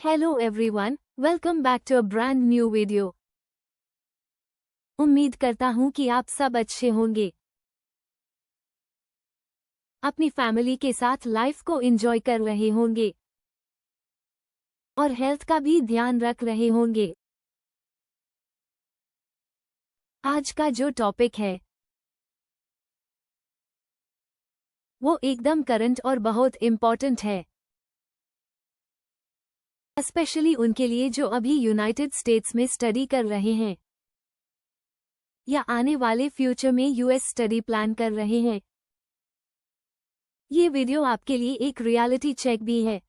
Hello everyone, welcome back to a brand new video. उम्मीद करता हूँ कि आप सब अच्छे होंगे, अपनी फैमिली के साथ लाइफ को एंजॉय कर रहे होंगे और हेल्थ का भी ध्यान रख रहे होंगे। आज का जो टॉपिक है वो एकदम करंट और बहुत इम्पोर्टेंट है, स्पेशली उनके लिए जो अभी यूनाइटेड स्टेट्स में स्टडी कर रहे हैं या आने वाले फ्यूचर में यूएस स्टडी प्लान कर रहे हैं। ये वीडियो आपके लिए एक रियलिटी चेक भी है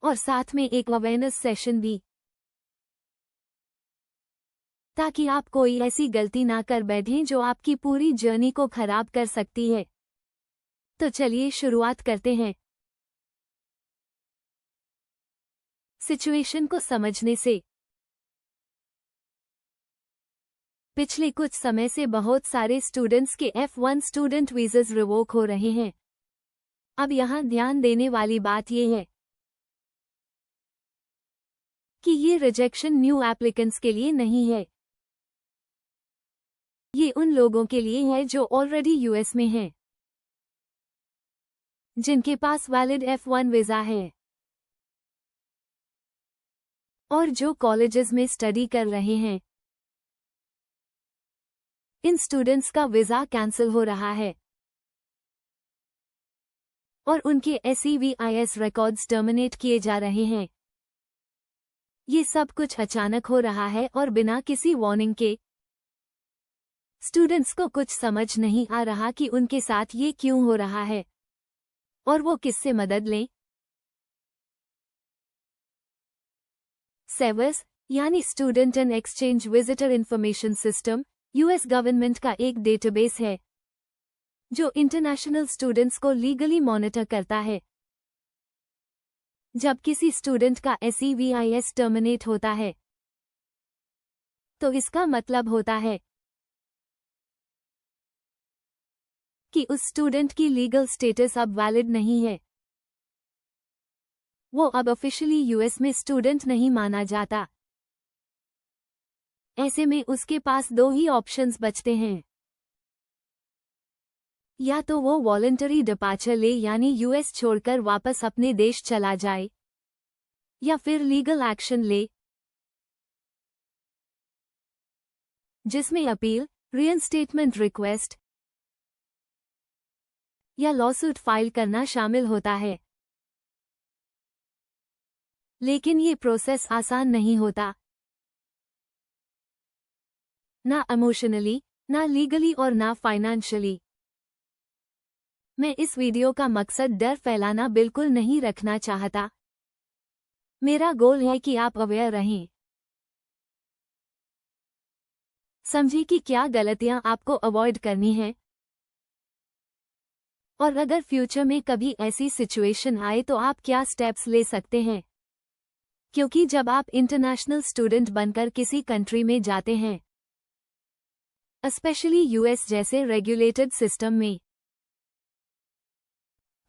और साथ में एक अवेयरनेस सेशन भी, ताकि आप कोई ऐसी गलती ना कर बैठें जो आपकी पूरी जर्नी को खराब कर सकती है। तो चलिए शुरुआत करते हैं। सिचुएशन को समझने से पिछले कुछ समय से बहुत सारे स्टूडेंट्स के F1 स्टूडेंट वीज़ास रिवोक हो रहे हैं। अब यहाँ ध्यान देने वाली बात यह है कि ये रिजेक्शन न्यू एप्लीकेंट्स के लिए नहीं है, ये उन लोगों के लिए है जो ऑलरेडी यूएस में हैं, जिनके पास वैलिड F1 वीज़ा है और जो कॉलेजेस में स्टडी कर रहे हैं। इन स्टूडेंट्स का वीज़ा कैंसिल हो रहा है और उनके SEVIS रिकॉर्ड्स टर्मिनेट किए जा रहे हैं। ये सब कुछ अचानक हो रहा है और बिना किसी वार्निंग के। स्टूडेंट्स को कुछ समझ नहीं आ रहा कि उनके साथ ये क्यों हो रहा है और वो किससे मदद लें। SEVIS यानी student and exchange visitor information system US government का एक डेटाबेस है जो इंटरनेशनल स्टूडेंट्स को लीगली मॉनिटर करता है। जब किसी स्टूडेंट का SEVIS टर्मिनेट होता है तो इसका मतलब होता है कि उस स्टूडेंट की लीगल स्टेटस अब वैलिड नहीं है, वो अब ऑफिशियली यूएस में स्टूडेंट नहीं माना जाता। ऐसे में उसके पास दो ही ऑप्शंस बचते हैं, या तो वो वॉलंटरी डिपार्चर ले यानी यूएस छोड़कर वापस अपने देश चला जाए, या फिर लीगल एक्शन ले जिसमें अपील, रीइंस्टेटमेंट रिक्वेस्ट या लॉसूट फाइल करना शामिल होता है। लेकिन ये प्रोसेस आसान नहीं होता, ना इमोशनली, ना लीगली और ना फाइनेंशियली। मैं इस वीडियो का मकसद डर फैलाना बिल्कुल नहीं रखना चाहता। मेरा गोल है कि आप अवेयर रहें, समझें कि क्या गलतियां आपको अवॉइड करनी है और अगर फ्यूचर में कभी ऐसी सिचुएशन आए तो आप क्या स्टेप्स ले सकते हैं। क्योंकि जब आप इंटरनेशनल स्टूडेंट बनकर किसी कंट्री में जाते हैं, स्पेशली यूएस जैसे रेगुलेटेड सिस्टम में,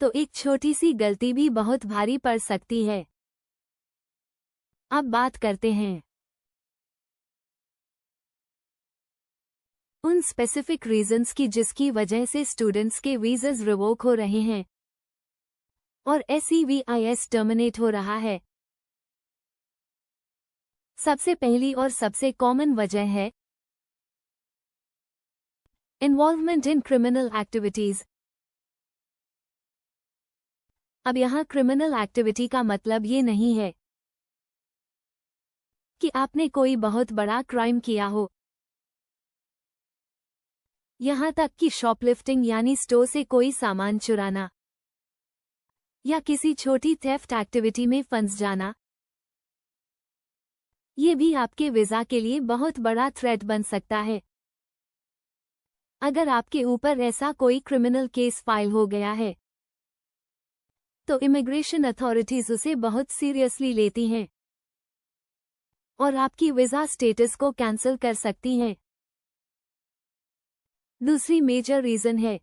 तो एक छोटी सी गलती भी बहुत भारी पड़ सकती है। अब बात करते हैं उन स्पेसिफिक रीजंस की जिसकी वजह से स्टूडेंट्स के वीज़ास रिवोक हो रहे हैं और SEVIS टर्मिनेट हो रहा है। सबसे पहली और सबसे कॉमन वजह है इन्वॉल्वमेंट इन क्रिमिनल एक्टिविटीज। अब यहाँ क्रिमिनल एक्टिविटी का मतलब ये नहीं है कि आपने कोई बहुत बड़ा क्राइम किया हो, यहाँ तक कि शॉपलिफ्टिंग यानी स्टोर से कोई सामान चुराना या किसी छोटी थेफ्ट एक्टिविटी में फंस जाना, ये भी आपके वीज़ा के लिए बहुत बड़ा थ्रेट बन सकता है। अगर आपके ऊपर ऐसा कोई क्रिमिनल केस फाइल हो गया है तो इमिग्रेशन अथॉरिटीज उसे बहुत सीरियसली लेती हैं और आपकी वीज़ा स्टेटस को कैंसिल कर सकती हैं। दूसरी मेजर रीजन है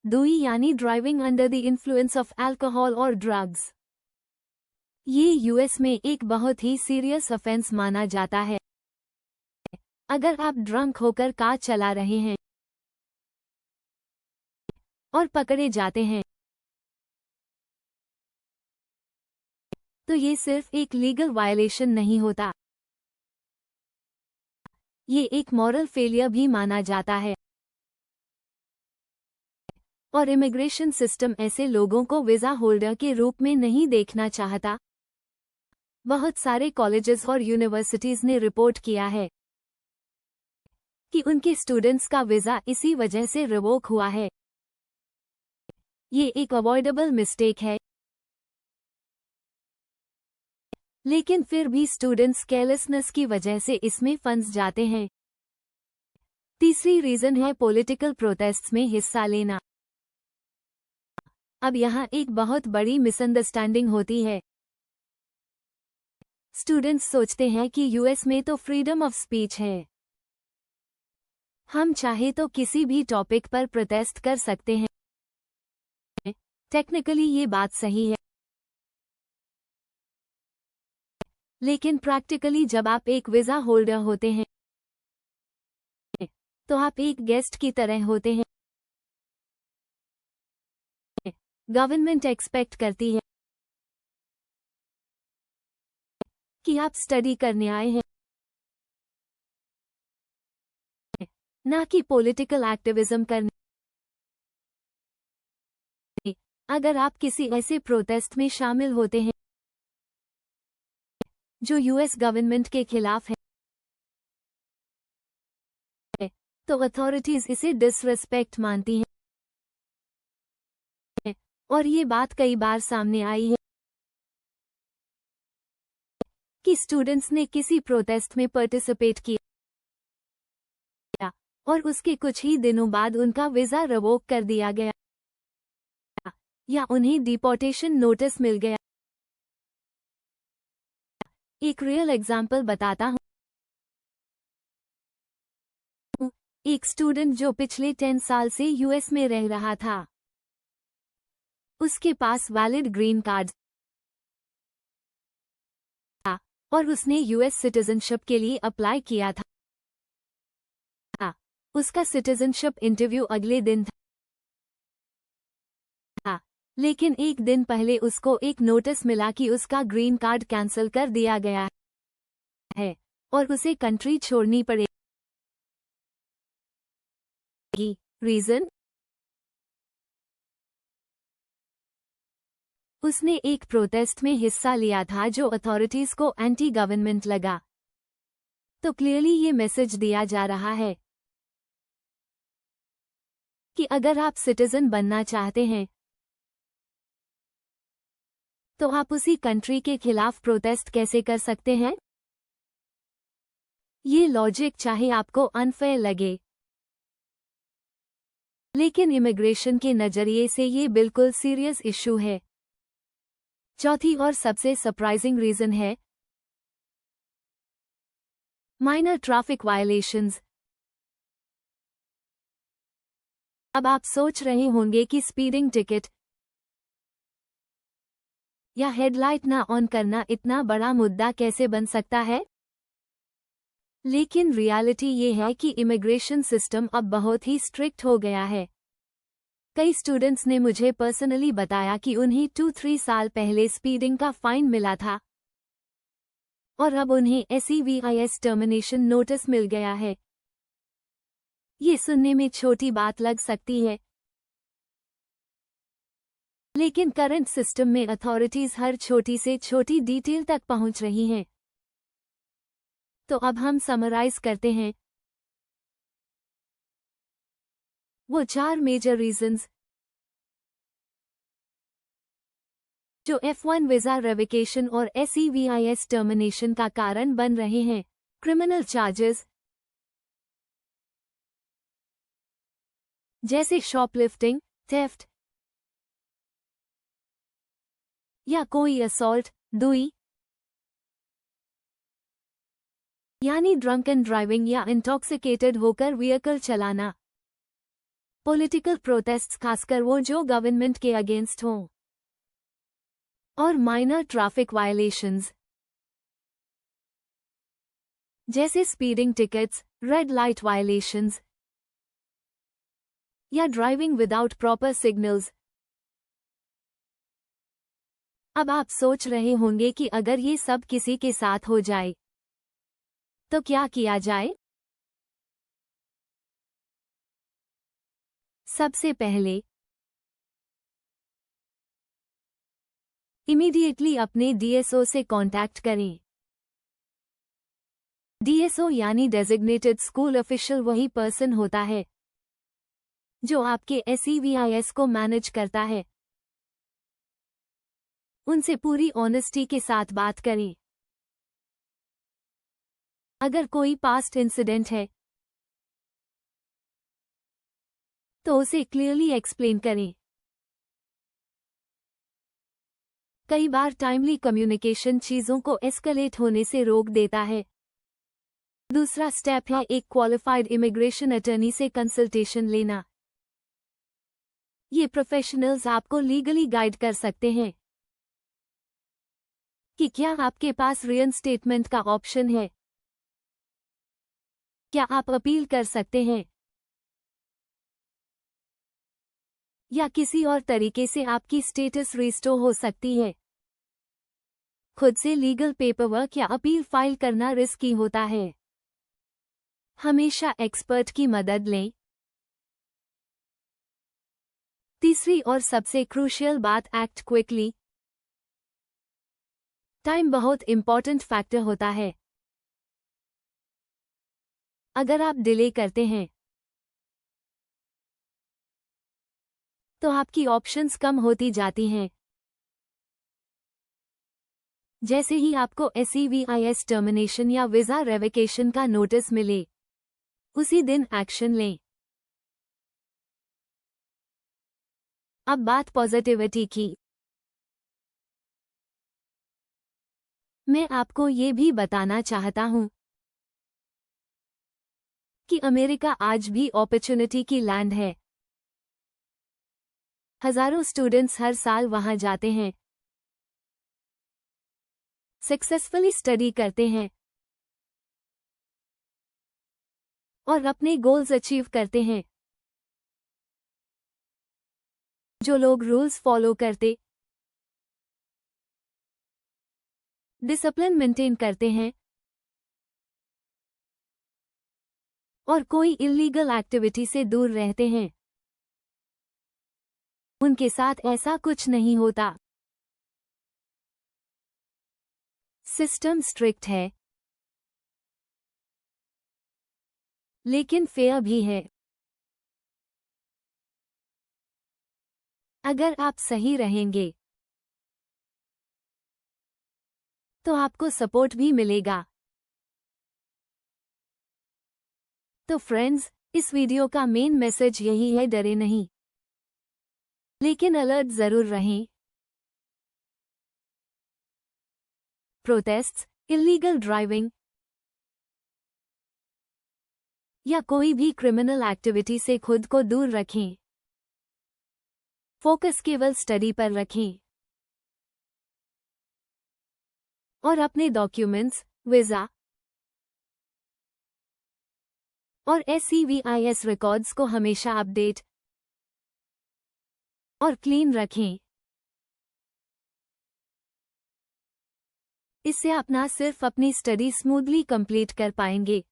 DUI यानी driving under the influence of alcohol और ड्रग्स। ये यूएस में एक बहुत ही सीरियस ऑफेंस माना जाता है। अगर आप ड्रंक होकर कार चला रहे हैं और पकड़े जाते हैं तो ये सिर्फ एक लीगल वायलेशन नहीं होता, ये एक मॉरल फेलियर भी माना जाता है। और इमिग्रेशन सिस्टम ऐसे लोगों को वीजा होल्डर के रूप में नहीं देखना चाहता। बहुत सारे कॉलेजेस और यूनिवर्सिटीज ने रिपोर्ट किया है कि उनके स्टूडेंट्स का वीजा इसी वजह से रिवोक हुआ है। ये एक अवॉइडेबल मिस्टेक है, लेकिन फिर भी स्टूडेंट्स केयरलेसनेस की वजह से इसमें फंस जाते हैं। तीसरी रीजन है पॉलिटिकल प्रोटेस्ट्स में हिस्सा लेना। अब यहाँ एक बहुत बड़ी मिसअंडरस्टैंडिंग होती है। स्टूडेंट्स सोचते हैं कि यूएस में तो फ्रीडम ऑफ स्पीच है, हम चाहे तो किसी भी टॉपिक पर प्रोटेस्ट कर सकते हैं। टेक्निकली ये बात सही है, लेकिन प्रैक्टिकली जब आप एक वीजा होल्डर होते हैं तो आप एक गेस्ट की तरह होते हैं। गवर्नमेंट एक्सपेक्ट करती है कि आप स्टडी करने आए हैं, ना कि पॉलिटिकल एक्टिविज्म करने। अगर आप किसी ऐसे प्रोटेस्ट में शामिल होते हैं जो यूएस गवर्नमेंट के खिलाफ है तो अथॉरिटीज इसे डिसरिस्पेक्ट मानती हैं। और ये बात कई बार सामने आई है कि स्टूडेंट्स ने किसी प्रोटेस्ट में पार्टिसिपेट किया और उसके कुछ ही दिनों बाद उनका वीजा रिवोक कर दिया गया या उन्हें डिपोर्टेशन नोटिस मिल गया। एक रियल एग्जाम्पल बताता हूँ। एक स्टूडेंट जो पिछले 10 साल से यूएस में रह रहा था, उसके पास वैलिड ग्रीन कार्ड था और उसने यूएस सिटीजनशिप के लिए अप्लाई किया था। उसका सिटीजनशिप इंटरव्यू अगले दिन था, लेकिन एक दिन पहले उसको एक नोटिस मिला कि उसका ग्रीन कार्ड कैंसिल कर दिया गया है और उसे कंट्री छोड़नी पड़ेगी। रीजन? उसने एक प्रोटेस्ट में हिस्सा लिया था जो अथॉरिटीज को एंटी गवर्नमेंट लगा। तो क्लियरली ये मैसेज दिया जा रहा है कि अगर आप सिटीजन बनना चाहते हैं तो आप उसी कंट्री के खिलाफ प्रोटेस्ट कैसे कर सकते हैं। ये लॉजिक चाहे आपको अनफेयर लगे, लेकिन इमिग्रेशन के नजरिए से ये बिल्कुल सीरियस इशू है। चौथी और सबसे सरप्राइजिंग रीजन है माइनर ट्रैफिक वायलेशंस। अब आप सोच रहे होंगे कि स्पीडिंग टिकट या हेडलाइट ना ऑन करना इतना बड़ा मुद्दा कैसे बन सकता है। लेकिन रियलिटी ये है कि इमिग्रेशन सिस्टम अब बहुत ही स्ट्रिक्ट हो गया है। कई स्टूडेंट्स ने मुझे पर्सनली बताया कि उन्हें 2-3 साल पहले स्पीडिंग का फाइन मिला था और अब उन्हें SEVIS टर्मिनेशन नोटिस मिल गया है। ये सुनने में छोटी बात लग सकती है, लेकिन करंट सिस्टम में अथॉरिटीज हर छोटी से छोटी डिटेल तक पहुंच रही हैं। तो अब हम समराइज करते हैं वो 4 मेजर रीजंस जो F1 वीजा रेवोकेशन और SEVIS टर्मिनेशन का कारण बन रहे हैं। क्रिमिनल चार्जेस जैसे शॉपलिफ्टिंग, थेफ्ट या कोई असॉल्ट, DUI यानी ड्रंकन ड्राइविंग या इंटॉक्सिकेटेड होकर व्हीकल चलाना। पॉलिटिकल प्रोटेस्ट्स, खासकर वो जो गवर्नमेंट के अगेंस्ट हों, और माइनर ट्रैफिक वायलेशंस जैसे speeding tickets, red light violations या ड्राइविंग विदाउट प्रॉपर सिग्नल्स। अब आप सोच रहे होंगे कि अगर ये सब किसी के साथ हो जाए तो क्या किया जाए? सबसे पहले इमीडिएटली अपने डीएसओ से कांटेक्ट करें। डीएसओ यानी डेजिग्नेटेड स्कूल ऑफिशियल वही पर्सन होता है जो आपके SEVIS को मैनेज करता है। उनसे पूरी ऑनेस्टी के साथ बात करें। अगर कोई पास्ट इंसिडेंट है तो उसे क्लियरली एक्सप्लेन करें। कई बार टाइमली कम्युनिकेशन चीजों को एस्केलेट होने से रोक देता है। दूसरा स्टेप है एक क्वालिफाइड इमिग्रेशन अटर्नी से कंसल्टेशन लेना। ये प्रोफेशनल्स आपको लीगली गाइड कर सकते हैं कि क्या आपके पास रीइंस्टेटमेंट का ऑप्शन है, क्या आप अपील कर सकते हैं, या किसी और तरीके से आपकी स्टेटस रिस्टोर हो सकती है। खुद से लीगल पेपरवर्क या अपील फाइल करना रिस्की होता है। हमेशा एक्सपर्ट की मदद लें। तीसरी और सबसे क्रूशियल बात, एक्ट क्विकली। टाइम बहुत इंपॉर्टेंट फैक्टर होता है। अगर आप डिले करते हैं तो आपकी ऑप्शंस कम होती जाती हैं। जैसे ही आपको SEVIS टर्मिनेशन या वीजा रेवोकेशन का नोटिस मिले, उसी दिन एक्शन लें। अब बात पॉजिटिविटी की। मैं आपको ये भी बताना चाहता हूं कि अमेरिका आज भी अपॉर्चुनिटी की लैंड है। हजारों स्टूडेंट्स हर साल वहां जाते हैं, सक्सेसफुली स्टडी करते हैं और अपने गोल्स अचीव करते हैं। जो लोग रूल्स फॉलो करते, डिसिप्लिन मेंटेन करते हैं और कोई इल्लीगल एक्टिविटी से दूर रहते हैं, उनके साथ ऐसा कुछ नहीं होता। सिस्टम स्ट्रिक्ट है, लेकिन फेयर भी है। अगर आप सही रहेंगे तो आपको सपोर्ट भी मिलेगा। तो फ्रेंड्स, इस वीडियो का मेन मैसेज यही है, डरे नहीं, लेकिन अलर्ट जरूर रहें। प्रोटेस्ट्स, इल्लीगल ड्राइविंग या कोई भी क्रिमिनल एक्टिविटी से खुद को दूर रखें। फोकस केवल स्टडी पर रखें और अपने डॉक्यूमेंट्स, वीजा और SEVIS रिकॉर्ड्स को हमेशा अपडेट और क्लीन रखें। इससे आप न सिर्फ अपनी स्टडी स्मूथली कंप्लीट कर पाएंगे,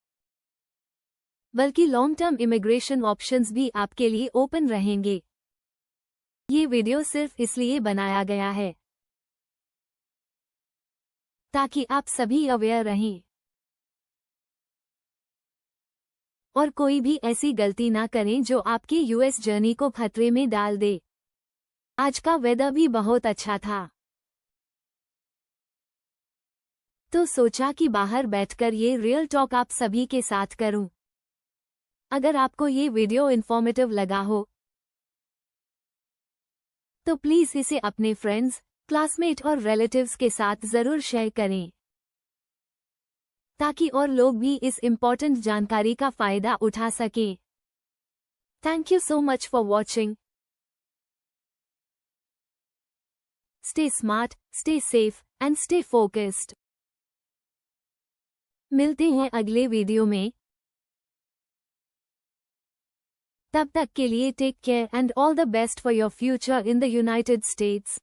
बल्कि लॉन्ग टर्म इमिग्रेशन ऑप्शंस भी आपके लिए ओपन रहेंगे। ये वीडियो सिर्फ इसलिए बनाया गया है ताकि आप सभी अवेयर रहें और कोई भी ऐसी गलती ना करें जो आपकी US जर्नी को खतरे में डाल दे। आज का वेदर भी बहुत अच्छा था, तो सोचा कि बाहर बैठकर ये रियल टॉक आप सभी के साथ करूं। अगर आपको ये वीडियो इन्फॉर्मेटिव लगा हो तो प्लीज इसे अपने फ्रेंड्स, क्लासमेट और रिलेटिव्स के साथ जरूर शेयर करें ताकि और लोग भी इस इम्पोर्टेंट जानकारी का फायदा उठा सकें। Thank you so much for watching. Stay smart, stay safe, and stay focused. मिलते हैं अगले वीडियो में. तब तक के लिए take care and all the best for your future in the United states.